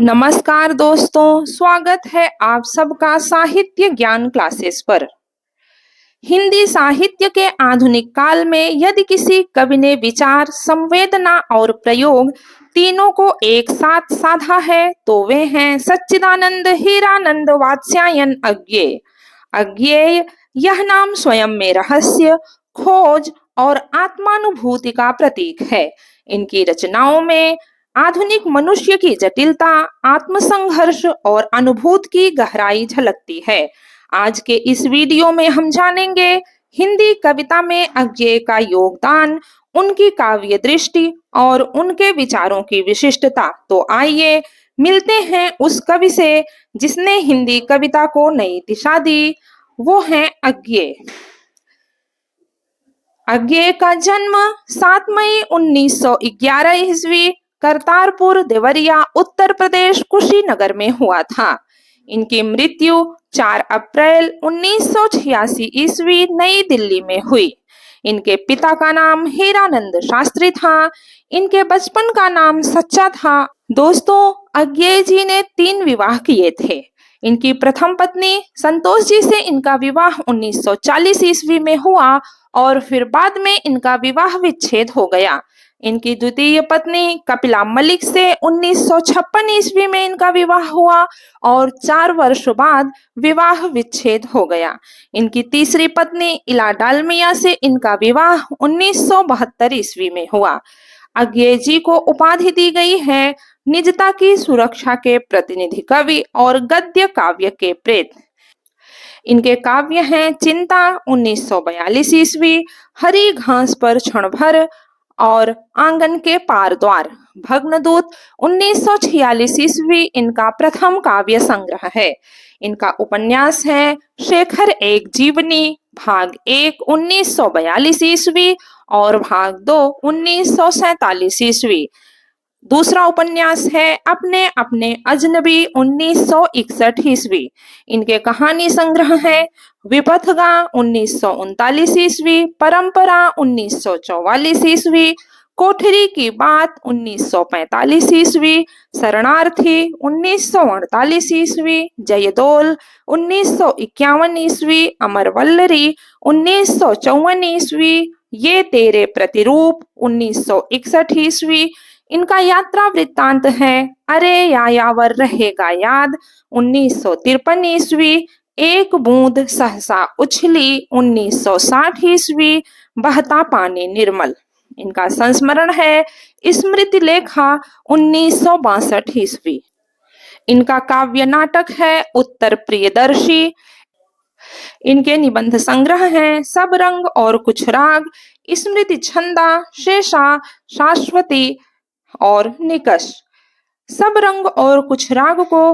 नमस्कार दोस्तों, स्वागत है आप सबका साहित्य ज्ञान क्लासेस पर। हिंदी साहित्य के आधुनिक काल में यदि किसी कवि ने विचार, संवेदना और प्रयोग तीनों को एक साथ साधा है तो वे हैं सच्चिदानंद हीरानंद वात्स्यायन अज्ञेय। अज्ञेय यह नाम स्वयं में रहस्य, खोज और आत्मानुभूति का प्रतीक है। इनकी रचनाओं में आधुनिक मनुष्य की जटिलता, आत्मसंघर्ष और अनुभूति की गहराई झलकती है। आज के इस वीडियो में हम जानेंगे हिंदी कविता में अज्ञेय का योगदान, उनकी काव्य दृष्टि और उनके विचारों की विशिष्टता। तो आइए मिलते हैं उस कवि से जिसने हिंदी कविता को नई दिशा दी, वो है अज्ञेय। अज्ञेय का जन्म 7 मई 1911 ईस्वी करतारपुर देवरिया उत्तर प्रदेश कुशीनगर में हुआ था। इनकी मृत्यु 4 अप्रैल 1986 ईस्वी नई दिल्ली में हुई। इनके पिता का नाम हीरानंद शास्त्री था। इनके बचपन का नाम सच्चा था। दोस्तों, अज्ञेय जी ने 3 विवाह किए थे। इनकी प्रथम पत्नी संतोष जी से इनका विवाह 1940 ईस्वी में हुआ और फिर बाद में इनका विवाह विच्छेद हो गया। इनकी द्वितीय पत्नी कपिला मलिक से 1956 ईस्वी में इनका विवाह हुआ और 4 वर्ष बाद विवाह विच्छेद हो गया। इनकी तीसरी पत्नी इला डालमिया से इनका विवाह 1972 ईस्वी में हुआ। अज्ञेय जी को उपाधि दी गई है निजता की सुरक्षा के प्रतिनिधि कवि और गद्य काव्य के प्रेत। इनके काव्य हैं चिंता 1942 ईस्वी, हरी घास पर क्षण भर और आंगन के पार द्वार। भग्नदूत 1946 ईस्वी इनका प्रथम काव्य संग्रह है। इनका उपन्यास है शेखर एक जीवनी, भाग 1 1942 ईस्वी और भाग 2 1947 ईस्वी। दूसरा उपन्यास है अपने अपने अजनबी 1961 ईस्वी। इनके कहानी संग्रह है विपथगा 1939 ईस्वी, परंपरा 1944 ईस्वी, कोठरी की बात 1945 ईस्वी, शरणार्थी 1948 ईस्वी, जयदोल 1951 ईस्वी, अमरवल्लरी 1954 ईस्वी, ये तेरे प्रतिरूप 1961 ईस्वी। इनका यात्रा वृत्तांत है अरे यायावर रहेगा याद 1953 ईस्वी, एक बूंद सहसा उछली 1960 ईस्वी, बहता पानी निर्मल। इनका संस्मरण है स्मृति लेखा 1962 ईस्वी। इनका काव्य नाटक है उत्तर प्रियदर्शी। इनके निबंध संग्रह हैं सब रंग और कुछ राग, स्मृति छंदा, शेषा, शाश्वती और निकष। सब रंग और कुछ राग को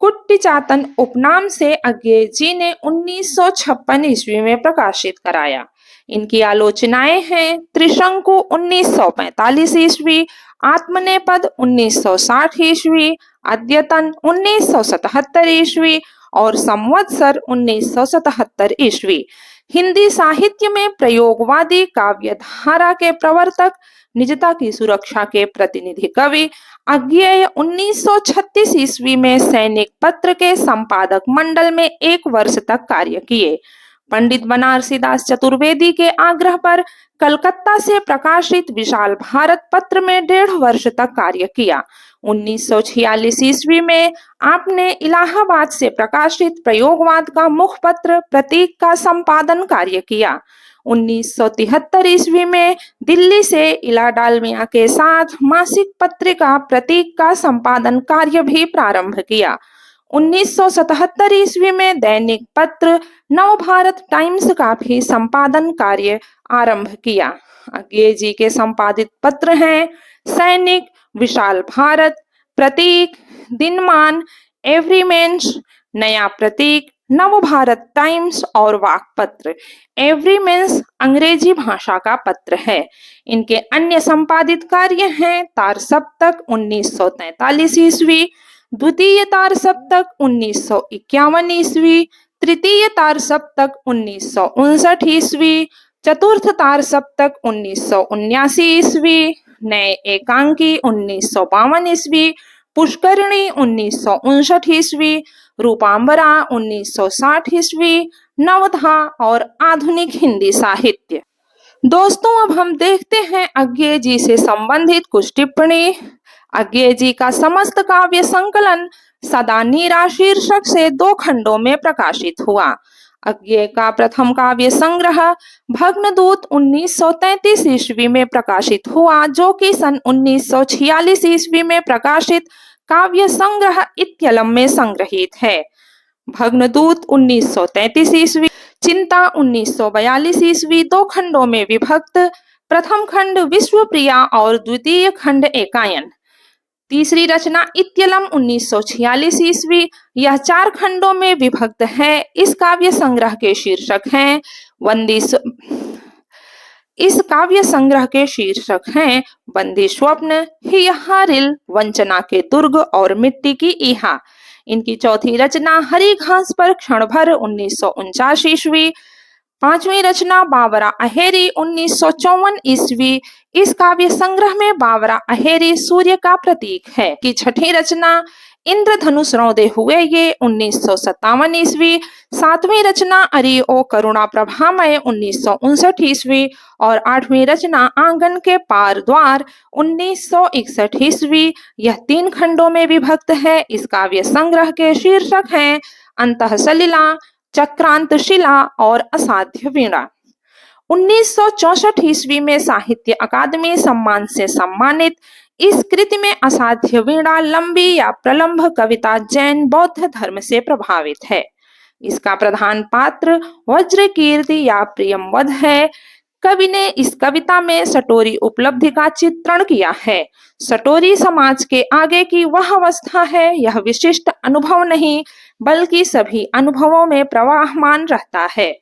कुट्टी चातन उपनाम से अज्ञेय जी ने 1956 ईस्वी में प्रकाशित कराया। इनकी आलोचनाएं हैं त्रिशंकु 1945 ईस्वी, आत्मनेपद 1960 ईस्वी, अद्यतन 1977 ईस्वी और संवत्सर 1977 ईस्वी। हिंदी साहित्य में प्रयोगवादी काव्य धारा के प्रवर्तक, निजता की सुरक्षा के प्रतिनिधि कवि अज्ञेय 1936 ईस्वी में सैनिक पत्र के संपादक मंडल में 1 वर्ष तक कार्य किए। पंडित बनारसी दास चतुर्वेदी के आग्रह पर कलकत्ता से प्रकाशित विशाल भारत पत्र में 1.5 वर्ष तक कार्य किया। 1946 ईस्वी में आपने इलाहाबाद से प्रकाशित प्रयोगवाद का मुखपत्र प्रतीक का संपादन कार्य किया। 1973 ईस्वी में दिल्ली से इला डालमिया के साथ मासिक पत्रिका प्रतीक का संपादन कार्य भी प्रारंभ किया। 1977 ईस्वी में दैनिक पत्र नवभारत टाइम्स का भी संपादन कार्य आरंभ किया। अज्ञेय जी के संपादित पत्र हैं सैनिक, विशाल भारत, प्रतीक, दिनमान, एवरीमेंस, नया प्रतीक, नवभारत टाइम्स और वाकपत्र। एवरीमेंस अंग्रेजी भाषा का पत्र है। इनके अन्य संपादित कार्य हैं तार सप्तक 1943 ईस्वी, द्वितीय तार सप्तक 1951 ईस्वी, तृतीय तार सप्तक 1959 ईस्वी, चतुर्थ तार सप्तक 1979 ईस्वी, नए एकांकी 1952 ईस्वी, पुष्करिणी 1959 ईस्वी, रूपांबरा 1960 ईस्वी, नवधा और आधुनिक हिंदी साहित्य। दोस्तों, अब हम देखते हैं अज्ञेय जी से संबंधित कुछ टिप्पणी। अज्ञेय जी का समस्त काव्य संकलन सदा नीरा शीर्षक से 2 खंडों में प्रकाशित हुआ। अज्ञेय का प्रथम काव्य संग्रह भग्नदूत 1933 ईस्वी में प्रकाशित हुआ, जो कि सन 1946 ईस्वी में प्रकाशित काव्य संग्रह इत्यलम में संग्रहित है। भग्नदूत 1933 ईस्वी, चिंता 1942 ईस्वी 2 खंडों में विभक्त। प्रथम खंड विश्वप्रिया और द्वितीय खंड एकायन। तीसरी रचना इत्यलम 1946 ईस्वी, यह 4 खंडों में विभक्त है। इस काव्य संग्रह के शीर्षक हैं बंदी स्वप्न, हियहारिल, वंचना के दुर्ग और मिट्टी की ईहा। इनकी चौथी रचना हरी घास पर क्षण भर 1949 ईस्वी। 5वीं रचना बाबरा अहेरी 1954 ईस्वी। इस काव्य संग्रह में बाबरा अहेरी सूर्य का प्रतीक है। की 6ठी रचना इंद्रधनुष रौदे हुए ये 1957 ईस्वी। 7वीं रचना अरि ओ करुणा प्रभामय 1959 ईस्वी और 8वीं रचना आंगन के पार द्वार 1961 ईस्वी। यह 3 खंडों में विभक्त है। इस काव्य संग्रह के शीर्षक हैं अंतःसलिला, चक्रांत शिला और असाध्य वीणा। 1964 ईस्वी में साहित्य अकादमी सम्मान से सम्मानित इस कृति में असाध्य वीणा लंबी या प्रलंब कविता जैन बौद्ध धर्म से प्रभावित है। इसका प्रधान पात्र वज्रकीर्ति या प्रियमवद है। कवि ने इस कविता में सटोरी उपलब्धि का चित्रण किया है। सटोरी समाज के आगे की वह अवस्था है, यह विशिष्ट अनुभव नहीं बल्कि सभी अनुभवों में प्रवाहमान रहता है।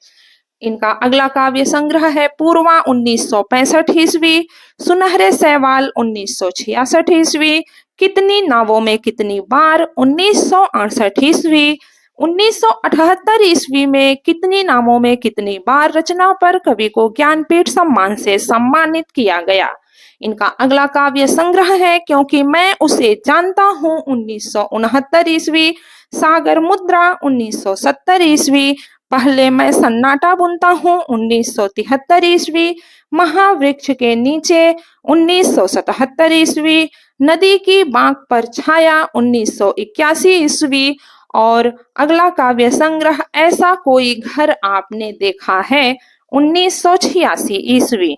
इनका अगला काव्य संग्रह है पूर्वा 1965 ईस्वी, सुनहरे सैवाल 1966 ईस्वी, कितनी नावों में कितनी बार 1968 ईस्वी। 1978 ईस्वी में कितनी नामों में कितनी बार रचना पर कवि को ज्ञानपीठ सम्मान से सम्मानित किया गया। इनका अगला काव्य संग्रह है क्योंकि मैं उसे जानता हूँ 1969 ईस्वी, सागर मुद्रा 1970 ईस्वी, पहले मैं सन्नाटा बुनता हूँ 1973 ईस्वी, महावृक्ष के नीचे 1977 ईस्वी, नदी की बांक पर छाया 1981 ईस्वी और अगला काव्य संग्रह ऐसा कोई घर आपने देखा है 1986 ईस्वी।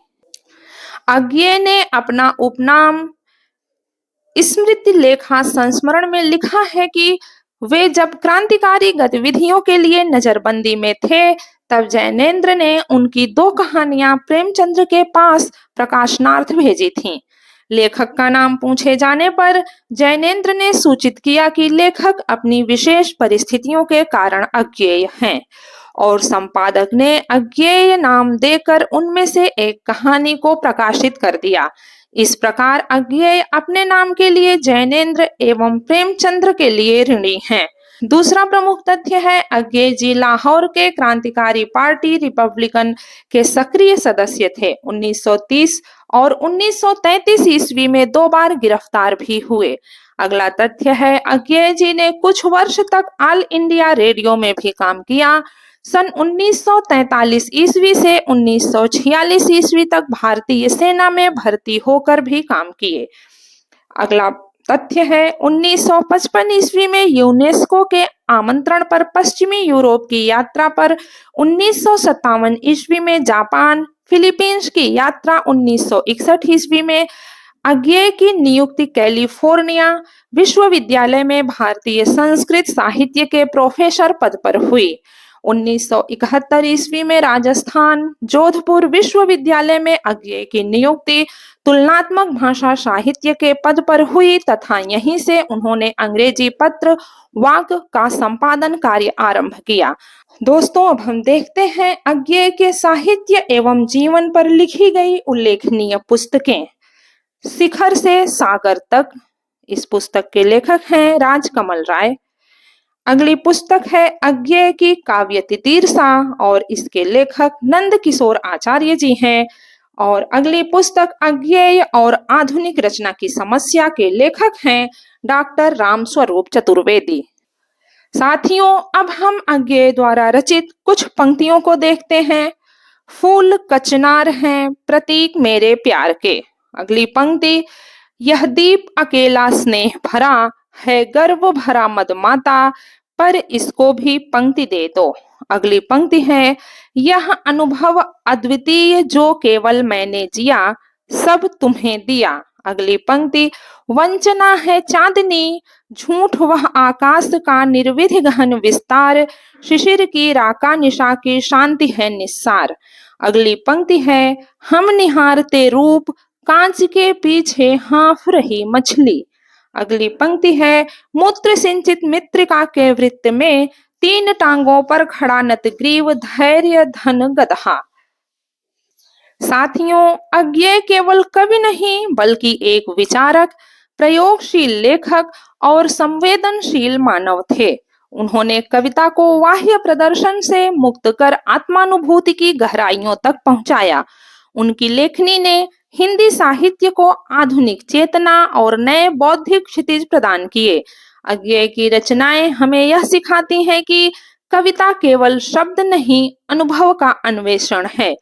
अज्ञेय ने अपना उपनाम स्मृति लेखा संस्मरण में लिखा है कि वे जब क्रांतिकारी गतिविधियों के लिए नजरबंदी में थे तब जैनेन्द्र ने उनकी 2 कहानियां प्रेमचंद्र के पास प्रकाशनार्थ भेजी थीं। लेखक का नाम पूछे जाने पर जैनेन्द्र ने सूचित किया कि लेखक अपनी विशेष परिस्थितियों के कारण अज्ञेय हैं और संपादक ने अज्ञेय नाम देकर उनमें से एक कहानी को प्रकाशित कर दिया। इस प्रकार अज्ञेय अपने नाम के लिए जैनेन्द्र एवं प्रेमचंद्र के लिए ऋणी हैं। दूसरा प्रमुख तथ्य है अज्ञेय जी लाहौर के क्रांतिकारी पार्टी रिपब्लिकन के सक्रिय सदस्य थे। 1930 और 1933 ईस्वी में 2 बार गिरफ्तार भी हुए। अगला तथ्य है अज्ञेय जी ने कुछ वर्ष तक ऑल इंडिया रेडियो में भी काम किया। सन 1943 ईस्वी से 1946 ईस्वी तक भारतीय सेना में भर्ती होकर भी काम किए। अगला तथ्य है 1955 ईस्वी में यूनेस्को के आमंत्रण पर पश्चिमी यूरोप की यात्रा पर, 1957 ईस्वी में जापान, फिलीपींस की यात्रा, 1961 ईस्वी में अज्ञेय की नियुक्ति कैलिफोर्निया विश्वविद्यालय में भारतीय संस्कृत साहित्य के प्रोफेसर पद पर हुई। 1971 ईस्वी में राजस्थान जोधपुर विश्वविद्यालय में अज्ञेय की नियुक्ति तुलनात्मक भाषा साहित्य के पद पर हुई तथा यहीं से उन्होंने अंग्रेजी पत्र वाक का संपादन कार्य आरंभ किया। दोस्तों, अब हम देखते हैं अज्ञेय के साहित्य एवं जीवन पर लिखी गई उल्लेखनीय पुस्तकें। शिखर से सागर तक, इस पुस्तक के लेखक हैं राजकमल राय। अगली पुस्तक है अज्ञेय की काव्य तितीर्सा और इसके लेखक नंद किशोर आचार्य जी हैं। और अगली पुस्तक अज्ञेय और आधुनिक रचना की समस्या के लेखक हैं डॉक्टर रामस्वरूप चतुर्वेदी। साथियों, अब हम अज्ञेय द्वारा रचित कुछ पंक्तियों को देखते हैं। फूल कचनार हैं प्रतीक मेरे प्यार के। अगली पंक्ति, यह दीप अकेला स्नेह भरा है गर्व भरा मदमाता, पर इसको भी पंक्ति दे दो। अगली पंक्ति है, यह अनुभव अद्वितीय जो केवल मैंने जिया, सब तुम्हें दिया। अगली पंक्ति, वंचना है चांदनी झूठ वह आकाश का निर्विधि गहन विस्तार, शिशिर की राका निशा की शांति है निस्सार। अगली पंक्ति है, हम निहारते रूप कांच के पीछे हाँफ रही मछली। अगली पंक्ति है, मूत्र सिंचित मृत्तिका के वृत्त में तीन टांगों पर खड़ा नतग्रीव धैर्य धन गदहा। साथियों, अज्ञेय केवल कवि नहीं बल्कि एक विचारक, प्रयोगशील लेखक और संवेदनशील मानव थे। उन्होंने कविता को बाह्य प्रदर्शन से मुक्त कर आत्मानुभूति की गहराइयों तक पहुंचाया। उनकी लेखनी ने हिंदी साहित्य को आधुनिक चेतना और नए बौद्धिक क्षितिज प्रदान किए। अज्ञेय की रचनाएं हमें यह सिखाती हैं कि कविता केवल शब्द नहीं, अनुभव का अन्वेषण है।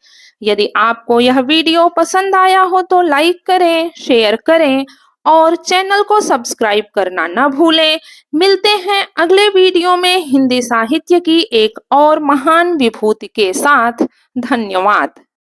यदि आपको यह वीडियो पसंद आया हो तो लाइक करें, शेयर करें और चैनल को सब्सक्राइब करना न भूलें। मिलते हैं अगले वीडियो में हिंदी साहित्य की एक और महान विभूति के साथ। धन्यवाद।